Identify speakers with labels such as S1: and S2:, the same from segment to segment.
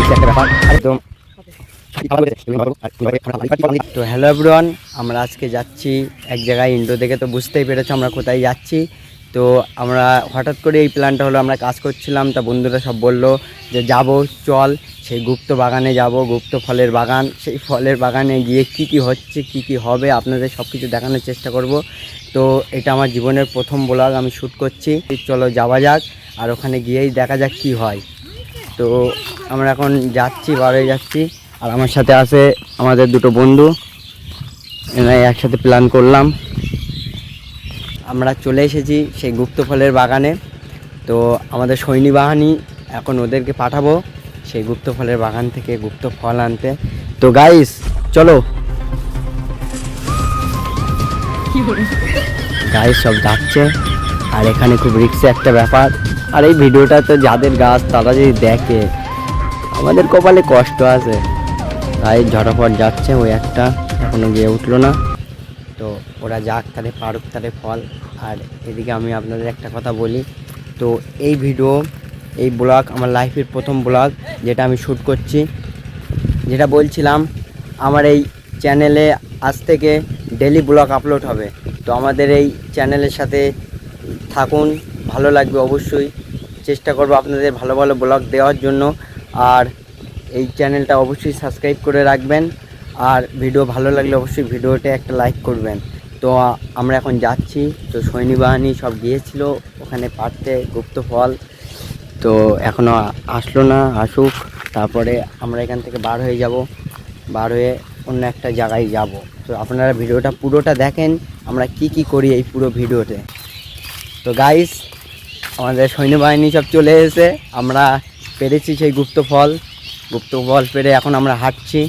S1: একটা ব্যাপার একদম। তো হ্যালো এভরিওয়ান, আমরা আজকে যাচ্ছি এক জায়গায়। ইন্ডো দেখে তো বুঝতেই পেরেছো আমরা কোথায় যাচ্ছি। তো আমরা হঠাৎ করে এই প্ল্যানটা হলো, আমরা কাজ করছিলাম, তা বন্ধুরা সব বললো যে যাব চল সেই গুপ্ত বাগানে যাব, গুপ্ত ফলের বাগান। সেই ফলের বাগানে গিয়ে কি কি হচ্ছে কি কি হবে আপনাদের সব কিছু দেখানোর চেষ্টা করব। তো এটা আমার জীবনের প্রথম ব্লগ আমি শ্যুট করছি। চলো যাওয়া যাক, আর ওখানে গিয়েই দেখা যাক কি হয়। তো আমরা এখন যাচ্ছি, বারোয় যাচ্ছি, আর আমার সাথে আছে আমাদের দুটো বন্ধু, এনাই একসাথে প্ল্যান করলাম। আমরা চলে এসেছি সেই গুপ্ত ফলের বাগানে। তো আমাদের সৈনী বাহিনী এখন ওদেরকে পাঠাবো সেই গুপ্ত ফলের বাগান থেকে গুপ্ত ফল আনতে। তো গাইস চলো, গাইস সব যাচ্ছে, আর এখানে খুব রিস্কি একটা ব্যাপার। আর এই ভিডিওটা তো যাদের গাছ তারা যদি দেখে, আমাদের কপালে কষ্ট আছে। তাই ঝটাফট যাচ্ছে, ওই একটা এখনও গিয়ে উঠলো না। তো ওরা যাক, তাহলে পারুক তাহলে ফল। আর এদিকে আমি আপনাদের একটা কথা বলি, তো এই ভিডিও, এই ব্লগ আমার লাইফের প্রথম ব্লগ যেটা আমি শ্যুট করছি। যেটা বলছিলাম, আমার এই চ্যানেলে আজ থেকে ডেলি ব্লগ আপলোড হবে। তো আমাদের এই চ্যানেলের সাথে থাকুন, ভালো লাগবে অবশ্যই। চেষ্টা করব আপনাদের ভালো ভালো ব্লগ দেওয়ার জন্য। আর এই চ্যানেলটা অবশ্যই সাবস্ক্রাইব করে রাখবেন, আর ভিডিও ভালো লাগলে অবশ্যই ভিডিওতে একটা লাইক করবেন। তো আমরা এখন যাচ্ছি। তো সৈনী বাহিনী সব গিয়েছিল ওখানে পাড়তে গুপ্ত ফল, তো এখনও আসলো না, আসুক, তারপরে আমরা এখান থেকে বার হয়ে যাব, বার হয়ে অন্য একটা জায়গায় যাব। তো আপনারা ভিডিওটা পুরোটা দেখেন, আমরা কি কি করি এই পুরো ভিডিওতে। তো গাইস আমাদের সৈন্যবাহিনী সব চলে এসে আমরা পেরেছি সেই গুপ্ত ফল পেরে এখন আমরা হাঁটছি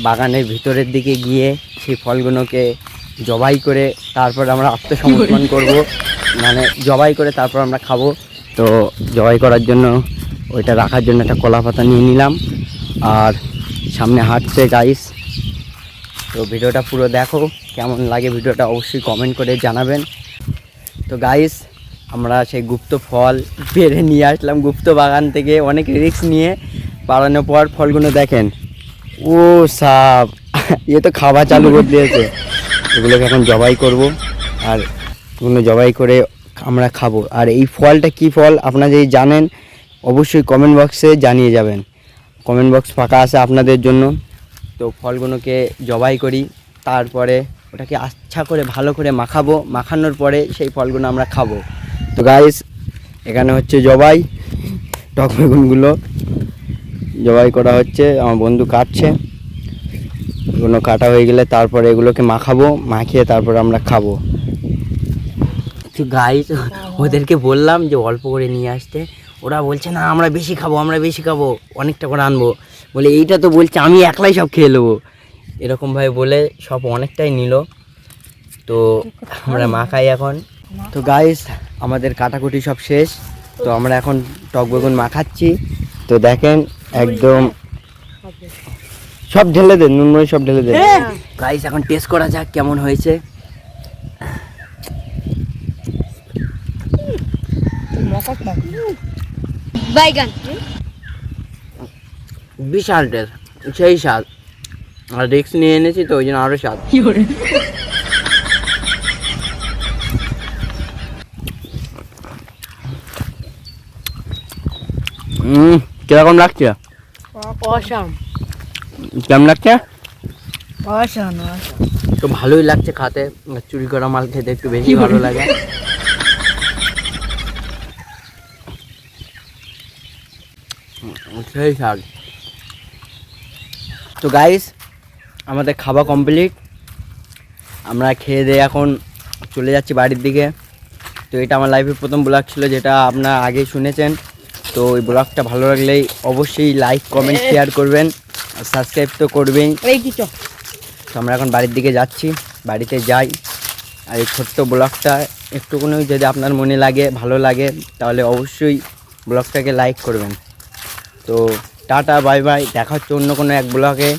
S1: বাগানের ভিতরের দিকে গিয়ে সেই ফলগুলোকে জবাই করে তারপর আমরা আত্মসমর্পণ করব, মানে জবাই করে তারপর আমরা খাবো। তো জবাই করার জন্য ওইটা রাখার জন্য একটা কলা পাতা নিয়ে নিলাম, আর সামনে হাঁটছে গাইস। তো ভিডিওটা পুরো দেখো, কেমন লাগে ভিডিওটা অবশ্যই কমেন্ট করে জানাবেন। তো গাইস আমরা সেই গুপ্ত ফল পেরে নিয়ে আসলাম গুপ্ত বাগান থেকে, অনেক রিস্ক নিয়ে পাড়ানোর পর ফলগুলো দেখেন, ও সাপ এ তো খাওয়া চালু করে দিয়েছে। এগুলোকে এখন জবাই করব, আর এগুলো জবাই করে আমরা খাবো। আর এই ফলটা কি ফল আপনারা যদি জানেন অবশ্যই কমেন্ট বক্সে জানিয়ে যাবেন, কমেন্ট বক্স ফাঁকা আছে আপনাদের জন্য। তো ফলগুলোকে জবাই করি, তারপরে ওটাকে আচ্ছা করে ভালো করে মাখাবো, মাখানোর পরে সেই ফলগুলো আমরা খাবো। তো গাইস এখানে হচ্ছে জবাই, টক বেগুনগুলো জবাই করা হচ্ছে, আমার বন্ধু কাটছে। এগুলো কাটা হয়ে গেলে তারপরে এগুলোকে মাখাবো, মাখিয়ে তারপরে আমরা খাবো। তো গাইস ওদেরকে বললাম যে অল্প করে নিয়ে আসতে, ওরা বলছে না আমরা বেশি খাবো, অনেকটা করে আনবো। বলে এইটা তো বলছে আমি একলাই সব খেয়ে নেবো, এরকমভাবে বলে সব অনেকটাই নিল। তো আমরা মাখাই এখন। তো গাইস আমাদের কাটাকুটি সব শেষ, তো আমরা এখন টক বেগুন মাখাচ্ছি। তো দেখেন একদম সব ঢেলে দেন, নুন সব ঢেলে দেন। গাইস এখন টেস্ট করা যাক কেমন হয়েছে। বিশাল টেস্ট, সেই স্বাদ, আর রিস্ক নিয়ে এনেছি তো ওই জন্য আরো স্বাদ। কিরকম লাগছে? কেমন লাগছে? তো ভালোই লাগছে খাতে, চুরি করা মাল খেতে একটু বেশি ভালো লাগে। সেই স্বাদ। তো গাইস আমাদের খাওয়া কমপ্লিট, আমরা খেয়ে দিয়ে এখন চলে যাচ্ছি বাড়ির দিকে। তো এটা আমার লাইফের প্রথম ব্লগ ছিল, যেটা আপনারা আগেই শুনেছেন। তো এই ব্লগটা ভালো লাগলেই অবশ্যই লাইক কমেন্ট শেয়ার করবেন, আর সাবস্ক্রাইব তো করবেন। তো আমরা এখন বাড়ির দিকে যাচ্ছি, বাড়িতে যাই। আর এই ছোট্ট ব্লগটা একটুকুনি যদি আপনার মনে লাগে, ভালো লাগে, তাহলে অবশ্যই ব্লগটাকে লাইক করবেন। তো টাটা বাই বাই, দেখা হচ্ছে অন্য কোনো এক ব্লগে।